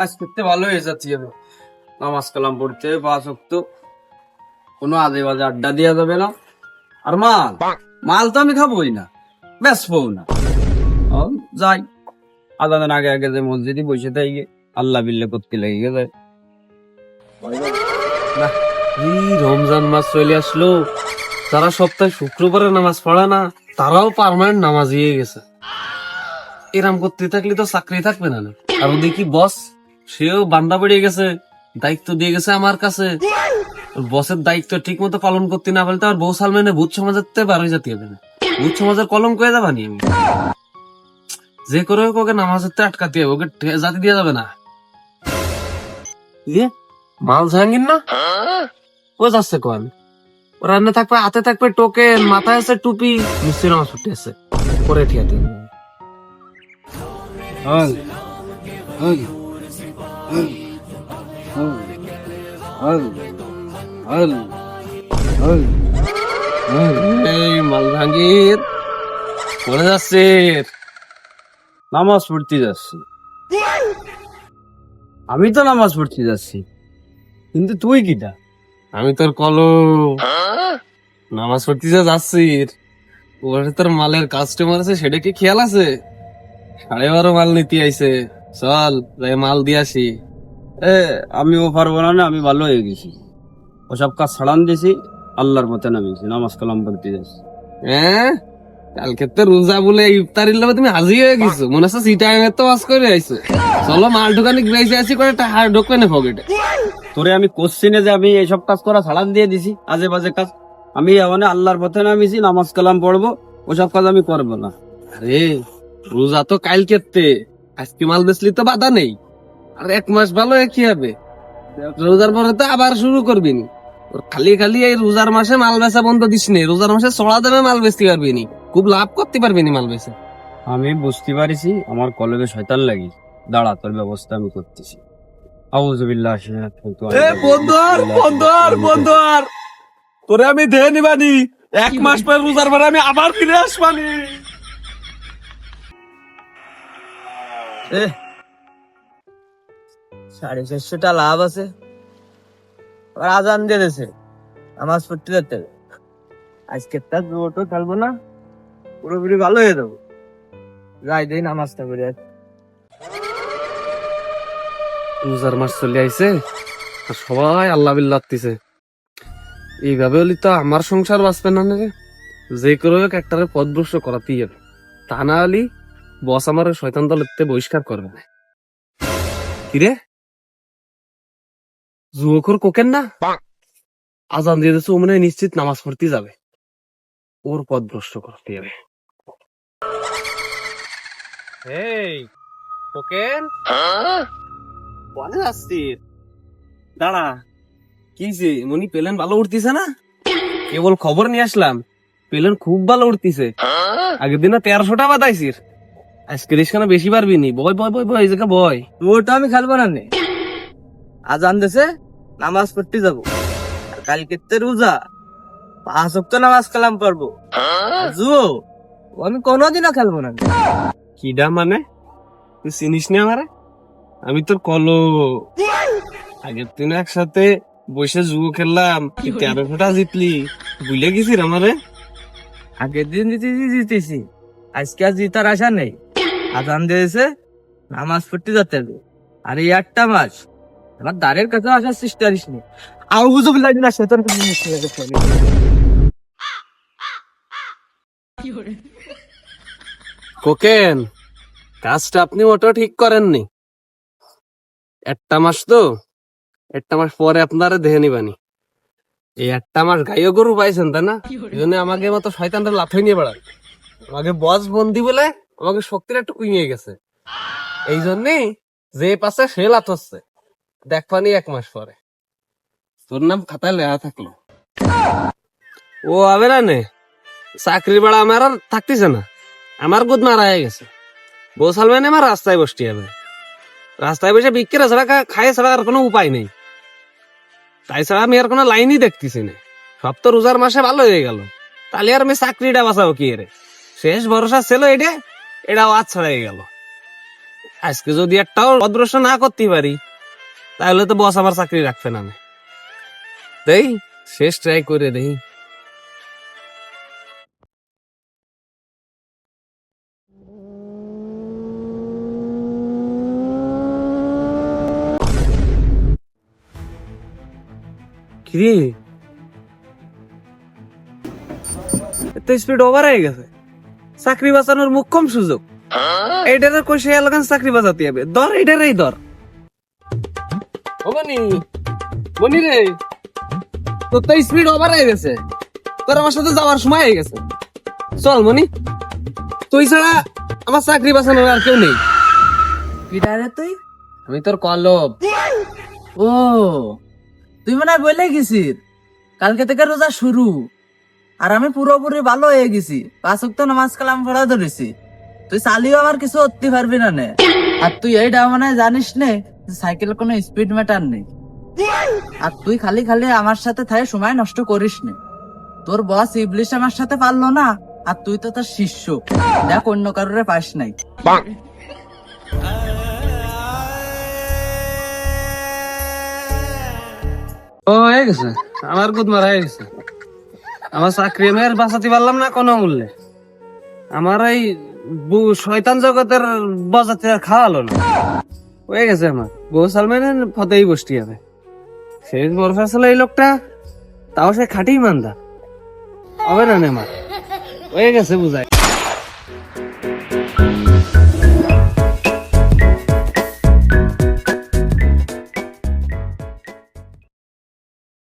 আজ করতে ভালো হয়ে যাচ্ছি আমি। নামাজ কালাম পড়তে 5 ওয়াক্ত, কোনো আজে বাজে আড্ডা দেওয়া যাবে না। আর মাল মাল তো আমি খাবোই না, বেচবো না। ও, যাই আজানের আগে আগে যে মসজিদে বসে থাকি, আল্লাহ বিল্লাহ করতে লেগে যায়। এই রমজান মাস চলে আসলো, যারা সপ্তাহে শুক্রবারে নামাজ পড়ে না তারাও পার্মানেন্ট নামাজ হয়ে গেছে। এরাম করতে থাকলে তো চাকরি থাকবে না। আর দেখি বস, সেও বান্দা বেড়ে গেছে, দায়িত্ব দিয়ে গেছে আমার কাছে। বসের দায়িত্ব ঠিক মতো পালন করতে না পারলে তো আর বউ সালমানে ভূত সমাজের থেকে বার হয়ে যেতে হবে না। ভূত সমাজের কলঙ্ক হয়ে যাবানি আমি। যে করে হোক ওকে নামাজের থেকে আটকাতে হবে, ওকে জাতি দিয়ে যাবে না। ইয়ে মাল জাহাঙ্গীর না, ও যাচ্ছে কোন? ও রান্না থাকবে, হাতে থাকবে টোকেন, মাথায় আছে টুপি, নিশ্চয়ই নামাজ পড়তে আছে। পরে ঠিয়াতে হল হল হল হল হল হল। এই মাল জাহাঙ্গীর পরে যাচ্ছে। নামাজ পড়তে যাচ্ছি, আমি তো নামাজ পড়তে যাচ্ছি, কিন্তু তুই কিটা? আমি তোর কলো নামাজ পড়তে যাচ্ছি। ওখানে তোর মালের কাস্টমার আছে, সেটা কি খেয়াল আছে? 12:30 মাল নিতে আইছে, চল যাই মাল দিয়ে আসি। আমিও পারবো না, না আমি ভালো হয়ে গেছি, ওসব কাজ ছাড়ান দিয়েছি, আল্লাহর পথে নামিয়েছি, নামাজ কালাম পড়তে যাচ্ছি। হ্যাঁ, কালকে তো রোজা বলে ইফতারির লগে তুমি হাজি হয়ে গেছো, মনে হচ্ছে সিটাঙে তো ওয়াজ করে আইছো। চলো মাল ঢোকানি বেশি আসি করে টাকা ঢোকবে না পকেটে। তোরে আমি কোশ্চিনে যে আমি এইসব কাজ করা ছাড়ান দিয়ে দিছি, আজে বাজে কাজ। আমি মানে আল্লাহর পথে নামিয়েছি, নামাজ কালাম পড়বো, ওসব কাজ আমি করবো না। আরে রোজা তো কালকে, আজকে মাল বেচলি তো বাধা নেই। আর 1 মাস ভালো কি হবে, রোজার পরে তো আবার শুরু করবি নি। তোর খালি খালি এই রোজার মাসে মাল বেচা বন্ধ দিস নি, রোজার মাসে চড়া দামে মাল বেচতে পারবি নি, খুব লাভ করতে পারবি নি মাল বেচে। আমি বুঝতে পারিছি আমার কলেজে শয়তান লাগি, দাঁড়া তোর ব্যবস্থা আমি করতেছি। আউযুবিল্লাহি মিনাশ বন্ধুয়ার তোরে আমি দেহে নিবানি, 1 মাস পর রোজার পরে আমি আবার ফিরে আসবানি। $450 লাভ আছে, আর আজান দিয়ে দিয়েছে, নামাজ পড়তে যেতে হবে। আজকে তার জোটো খেলবো না, পুরোপুরি ভালো হয়ে যাবো। যাই দেই নামাজটা করে আসি। রোজার মাস চলে আইছে, আর সবাই আল্লাহ বিল্লাহ দিছে। এইভাবে হলে তো আমার সংসার বাঁচবে না রে। যে করে হোক একটারে পথভ্রষ্ট করাতেই হবে, তা না হলে বস আমার শয়তান দলের বহিষ্কার করবে না। কিরে যুবকর কোকেন না, আজান দিয়ে দিচ্ছে, ও মনে হয় নিশ্চিত নামাজ পড়তে যাবে, ওর পথভ্রষ্ট করতে হবে। এই কোকেন বলে যাচ্ছিস, দাঁড়া। কি যে মনি পেলেন ভালো উঠতেছে না? কেবল খবর নিয়ে আসলাম, পেলেন খুব ভালো উঠতেছে। আগের দিনে 1300টা বাতাইছিস, আজকে রিস্কানা বেশি পারবি নি। বয় বয় বয় বয়, এই জায়গা বয়। জোটো আমি খেলবো না নে, আজান দিয়েছে, নামাজ পড়তে যাবো। আর কালকে তো রোজা, 5 ওয়াক্ত নামাজ কালাম পড়বো। আর জুয়ো ও আমি কোনোদিনও খেলবো না। কিডা মানে, তুই চিনিস না আমারে? আমি তোর কলো, আগের দিন একসাথে বসে জুয়ো খেললাম, 1300টা জিতলি, ভুলে গেছিস আমারে? আগের দিন জিতেছি, আজকে আর জিতার আশা নেই। আজান দিয়েছে, নামাজ পড়তে যেতে হবে। আর এই 1টা মাস আমার দ্বারের কাছে আসার চেষ্টা করিস নি। আউযুবিল্লাহি মিনাশ শাইতানির রাজিম। কোকেন কাজটা আপনি ওটা ঠিক করেননি। 1টা মাস তো, 1টা মাস পরে আপনারা দেহে নিবানি। এই 1টা মাস গাইও গরু পাইছেন তাই না, এই জন্য আমাকে মতো শয়তানটা লাথই নিয়ে বেড়ান। আমাকে বস বন্দি বলে আমাকে শক্তিটা একটু কমিয়ে গেছে, এই জন্যই যে পাচ্ছে সে লাথ হচ্ছে। দেখবানি 1 মাস পরে তোর নাম খাতায় লেখা থাকলো। ও হবে না নে, চাকরির বেড়া আমার আর থাকতেছে না, আমার গুদ মারা হয়ে গেছে। বউ সালমানে আমার রাস্তায় বসতে হবে, রাস্তায় বসে বিক্রি ছাড়া খায় ছাড়া আর কোনো উপায় নেই। তাই ছাড়া আমি আর কোনো লাইনই দেখতেছি না। সব তো রোজার মাসে ভালো হয়ে গেল, তাহলে আর আমি চাকরিটা বাঁচাবো কি রে? শেষ ভরসা ছিল এটাও আজ ছাড়াই গেল। আজকে যদি একটাও অদৃশ্য না করতে পারি তাহলে তো বস আমার চাকরি রাখবে না। দেই শেষ ট্রাই করে দেই। কি এত স্পিড ওভার হয়ে গেছে, চাকরি বাঁচানোর মুখ্যম সুযোগ। এইটার কই সে এলাকান চাকরি বাঁচাতে হবে, ধর এইটারই ধর। ও বনি, বনি রে, তোর তো স্পিড ওভার হয়ে গেছে, তোর আমার সাথে যাওয়ার সময় হয়ে গেছে। চল মনি, তুই ছাড়া আমার চাকরি বাঁচানোর আর কেউ নেই। কি রে তুই? আমি তোর কলব। ও তুই মনে হয় বলে গেছিস কালকে থেকে রোজা শুরু, আর আমি পুরোপুরি ভালো হয়ে গেছি, 5 ওয়াক্ত নামাজ কালাম পড়া ধরেছি। তুই চালিও আমার কিছু করতে পারবি না নে। আর তুই এইটা মানে জানিস নে সাইকেল কোনো স্পিড ম্যাটার নেই। আর তুই খালি খালি আমার সাথে থাকে সময় নষ্ট করিস নে। তোর বস ইবলিশ আমার সাথে পারলো না, আর তুই তো তার শিষ্য, দেখ অন্য কারোরে পাস নাই। ও হয়ে গেছে, আমার গুদ মারা হয়ে গেছে। আমার চাকরি আমি আর বাঁচাতে পারলাম না কোনো মূল্যে। আমার এই শয়তান জগতের বাজাতে আর খাওয়ালো না, হয়ে গেছে আমার। বউ সালমানের ফতেই বসতি হবে। সেই বড় ফেসলা এই লোকটা, তাও সে খাটি মান্দা হবে না আমার, হয়ে গেছে বুঝাই।